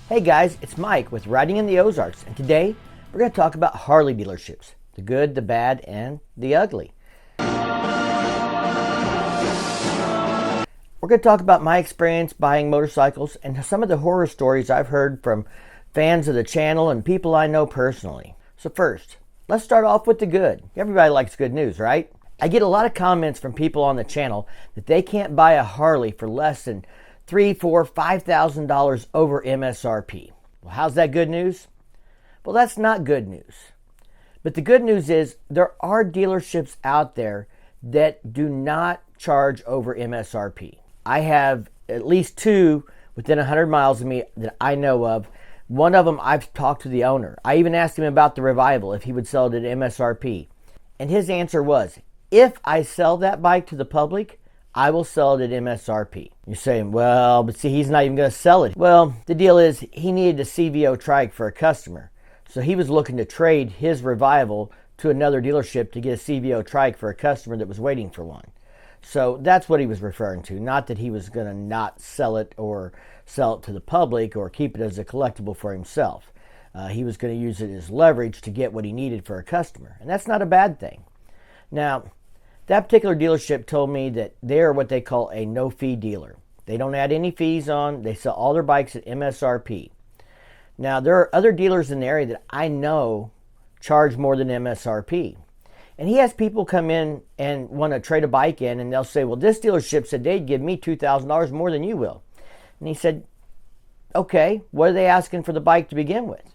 Hey guys, it's Mike with Riding in the Ozarks, and today we're going to talk about Harley dealerships, the good, the bad, and the ugly. We're going to talk about my experience buying motorcycles and some of the horror stories I've heard from fans of the channel and people I know personally. So first, let's start off with the good. Everybody likes good news, right? I get a lot of comments from people on the channel that they can't buy a Harley for less than $3,000, $4,000, $5,000 over MSRP. Well, how's that good news? Well, that's not good news. But the good news is there are dealerships out there that do not charge over MSRP. I have at least two within 100 miles of me that I know of. One of them, I've talked to the owner. I even asked him about the Revival, if he would sell it at MSRP. And his answer was, if I sell that bike to the public, I will sell it at MSRP. You're saying, well, but see, he's not even going to sell it. Well, the deal is he needed a CVO trike for a customer. So he was looking to trade his Revival to another dealership to get a CVO trike for a customer that was waiting for one. So that's what he was referring to. Not that he was going to not sell it or sell it to the public or keep it as a collectible for himself. He was going to use it as leverage to get what he needed for a customer. And that's not a bad thing. Now, that particular dealership told me that they're what they call a no-fee dealer. They don't add any fees on. They sell all their bikes at MSRP. Now, there are other dealers in the area that I know charge more than MSRP. And he has people come in and want to trade a bike in, and they'll say, well, this dealership said they'd give me $2,000 more than you will. And he said, okay, what are they asking for the bike to begin with?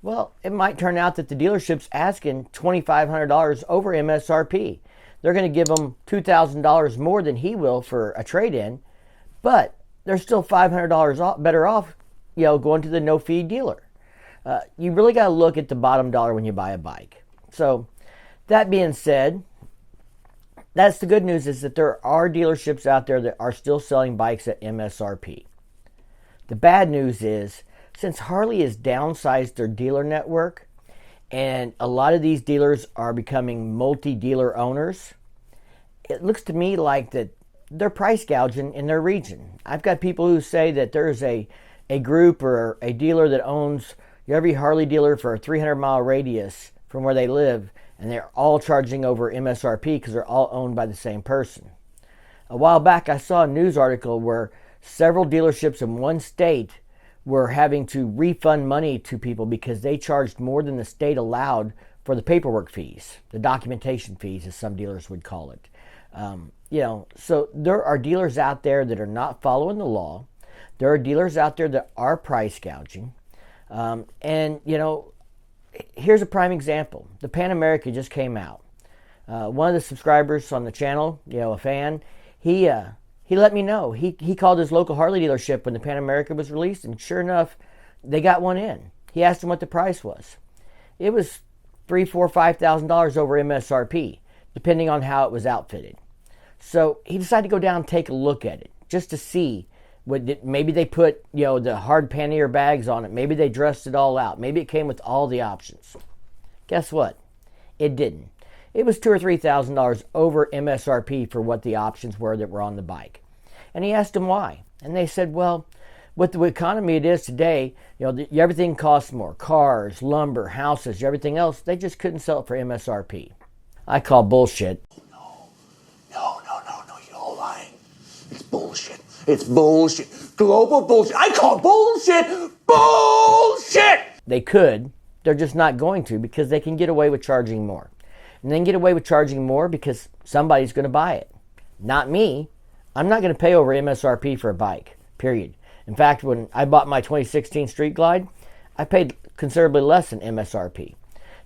Well, it might turn out that the dealership's asking $2,500 over MSRP. They're going to give him $2,000 more than he will for a trade-in, but they're still $500 better off, going to the no-fee dealer. You really got to look at the bottom dollar when you buy a bike. So that being said, that's the good news, is that there are dealerships out there that are still selling bikes at MSRP. The bad news is, since Harley has downsized their dealer network, and a lot of these dealers are becoming multi-dealer owners, it looks to me like that they're price gouging in their region. I've got people who say that there's a group or a dealer that owns every Harley dealer for a 300-mile radius from where they live, and they're all charging over MSRP because they're all owned by the same person. A while back, I saw a news article where several dealerships in one state were having to refund money to people because they charged more than the state allowed for the paperwork fees, the documentation fees, as some dealers would call it. So there are dealers out there that are not following the law. There are dealers out there that are price gouging. Here's a prime example. The Pan America just came out. One of the subscribers on the channel, a fan, he let me know. He called his local Harley dealership when the Pan America was released, and sure enough, they got one in. He asked him what the price was. It was $3,000, $4,000, $5,000 over MSRP, depending on how it was outfitted. So he decided to go down and take a look at it, just to see maybe they put the hard pannier bags on it. Maybe they dressed it all out. Maybe it came with all the options. Guess what? It didn't. It was $2,000 or $3,000 over MSRP for what the options were that were on the bike. And he asked them why. And they said, well, with the economy it is today, everything costs more. Cars, lumber, houses, everything else. They just couldn't sell it for MSRP. I call bullshit. No, you're lying. It's bullshit. It's bullshit. Global bullshit. I call bullshit. Bullshit! They could. They're just not going to, because they can get away with charging more. And they can get away with charging more because somebody's going to buy it. Not me. I'm not going to pay over MSRP for a bike, period. In fact, when I bought my 2016 Street Glide, I paid considerably less than MSRP.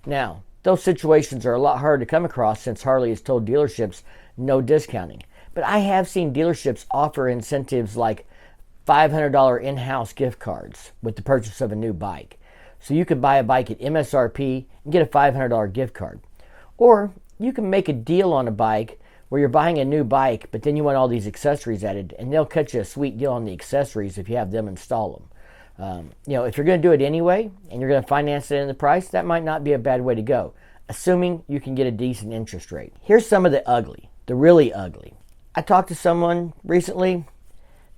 Now, those situations are a lot harder to come across since Harley has told dealerships no discounting. But I have seen dealerships offer incentives like $500 in-house gift cards with the purchase of a new bike. So you could buy a bike at MSRP and get a $500 gift card. Or you can make a deal on a bike where you're buying a new bike, but then you want all these accessories added, and they'll cut you a sweet deal on the accessories if you have them install them. If you're going to do it anyway, and you're going to finance it in the price, that might not be a bad way to go, assuming you can get a decent interest rate. Here's some of the ugly, the really ugly. I talked to someone recently.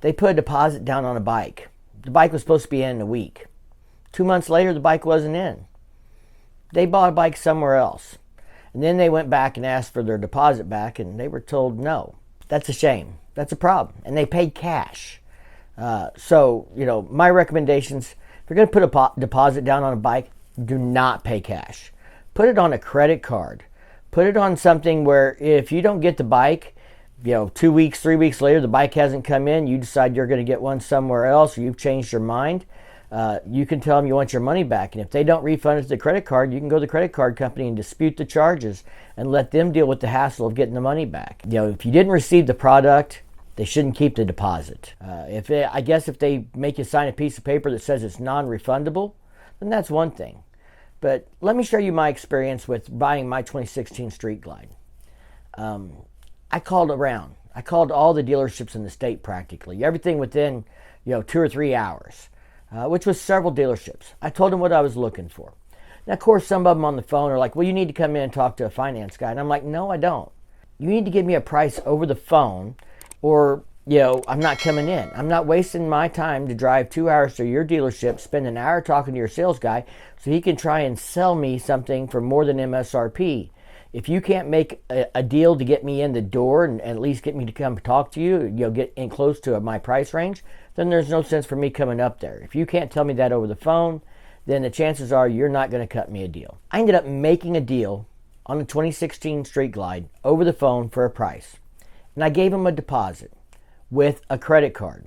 They put a deposit down on a bike. The bike was supposed to be in a week. 2 months later, the bike wasn't in. They bought a bike somewhere else. And then they went back and asked for their deposit back, and they were told no. That's a shame. That's a problem. And they paid cash. So, my recommendations, if you're going to put a deposit down on a bike, do not pay cash. Put it on a credit card. Put it on something where if you don't get the bike, 2 weeks, 3 weeks later, the bike hasn't come in, you decide you're going to get one somewhere else, or you've changed your mind, you can tell them you want your money back. And if they don't refund it to the credit card, you can go to the credit card company and dispute the charges and let them deal with the hassle of getting the money back. If you didn't receive the product, they shouldn't keep the deposit. If they make you sign a piece of paper that says it's non-refundable, then that's one thing. But let me share you my experience with buying my 2016 Street Glide. I called around. I called all the dealerships in the state practically, everything within 2 or 3 hours, which was several dealerships. I told them what I was looking for. Now, of course, some of them on the phone are like, well, you need to come in and talk to a finance guy. And I'm like, no, I don't. You need to give me a price over the phone, or I'm not coming in. I'm not wasting my time to drive 2 hours to your dealership, spend an hour talking to your sales guy so he can try and sell me something for more than MSRP. If you can't make a deal to get me in the door and at least get me to come talk to you, get in close to my price range, then there's no sense for me coming up there. If you can't tell me that over the phone, then the chances are you're not going to cut me a deal. I ended up making a deal on the 2016 Street Glide over the phone for a price. And I gave them a deposit with a credit card.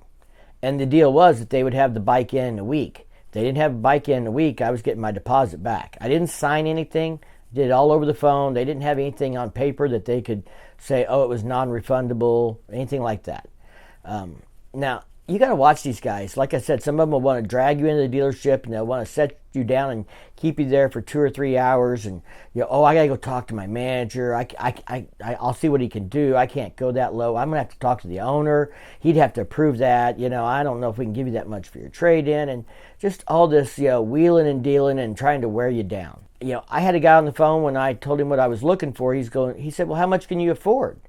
And the deal was that they would have the bike in a week. If they didn't have a bike in a week, I was getting my deposit back. I didn't sign anything. Did it all over the phone. They didn't have anything on paper that they could say, oh, it was non-refundable, anything like that. Now, you got to watch these guys. Like I said, some of them will want to drag you into the dealership and they'll want to set you down and keep you there for 2 or 3 hours. And, I got to go talk to my manager. I'll see what he can do. I can't go that low. I'm going to have to talk to the owner. He'd have to approve that. I don't know if we can give you that much for your trade-in. And just all this, wheeling and dealing and trying to wear you down. I had a guy on the phone when I told him what I was looking for. He said, well, how much can you afford?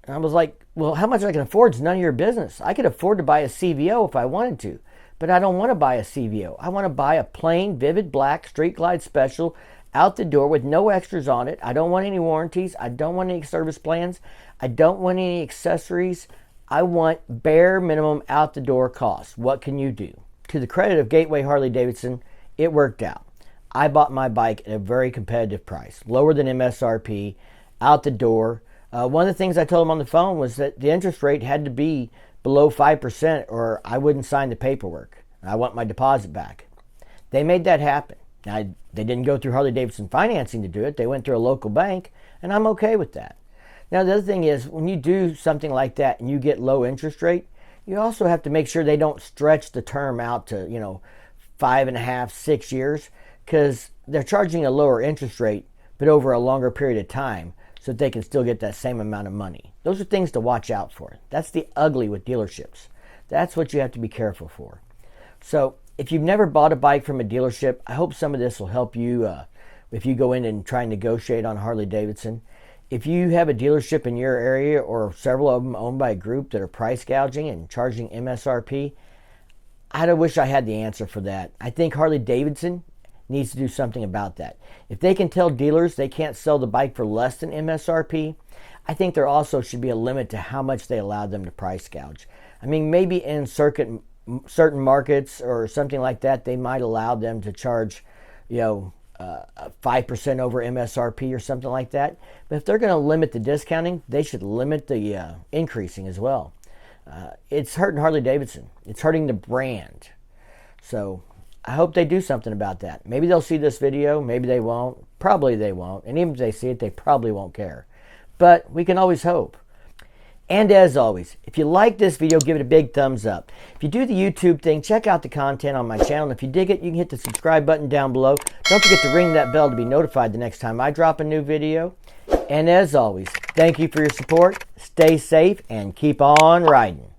And I was like, well, how much I can afford is none of your business. I could afford to buy a CVO if I wanted to, but I don't want to buy a CVO. I want to buy a plain, vivid black Street Glide Special out the door with no extras on it. I don't want any warranties. I don't want any service plans. I don't want any accessories. I want bare minimum out the door costs. What can you do? To the credit of Gateway Harley-Davidson, it worked out. I bought my bike at a very competitive price, lower than MSRP, out the door. One of the things I told him on the phone was that the interest rate had to be below 5% or I wouldn't sign the paperwork. I want my deposit back. They made that happen. Now, they didn't go through Harley-Davidson financing to do it. They went through a local bank, and I'm okay with that. Now, the other thing is, when you do something like that and you get low interest rate, you also have to make sure they don't stretch the term out to, 5.5, 6 years, because they're charging a lower interest rate, but over a longer period of time, so that they can still get that same amount of money. Those are things to watch out for. That's the ugly with dealerships. That's what you have to be careful for. So if you've never bought a bike from a dealership, I hope some of this will help you if you go in and try and negotiate on Harley-Davidson. If you have a dealership in your area or several of them owned by a group that are price gouging and charging MSRP, I wish I had the answer for that. I think Harley-Davidson needs to do something about that. If they can tell dealers they can't sell the bike for less than MSRP, I think there also should be a limit to how much they allow them to price gouge. I mean, maybe in certain markets or something like that, they might allow them to charge, 5% over MSRP or something like that. But if they're going to limit the discounting, they should limit the increasing as well. It's hurting Harley-Davidson. It's hurting the brand. So I hope they do something about that. Maybe they'll see this video. Maybe they won't. Probably they won't. And even if they see it, they probably won't care. But we can always hope. And as always, if you like this video, give it a big thumbs up. If you do the YouTube thing, check out the content on my channel. And if you dig it, you can hit the subscribe button down below. Don't forget to ring that bell to be notified the next time I drop a new video. And as always, thank you for your support. Stay safe and keep on riding.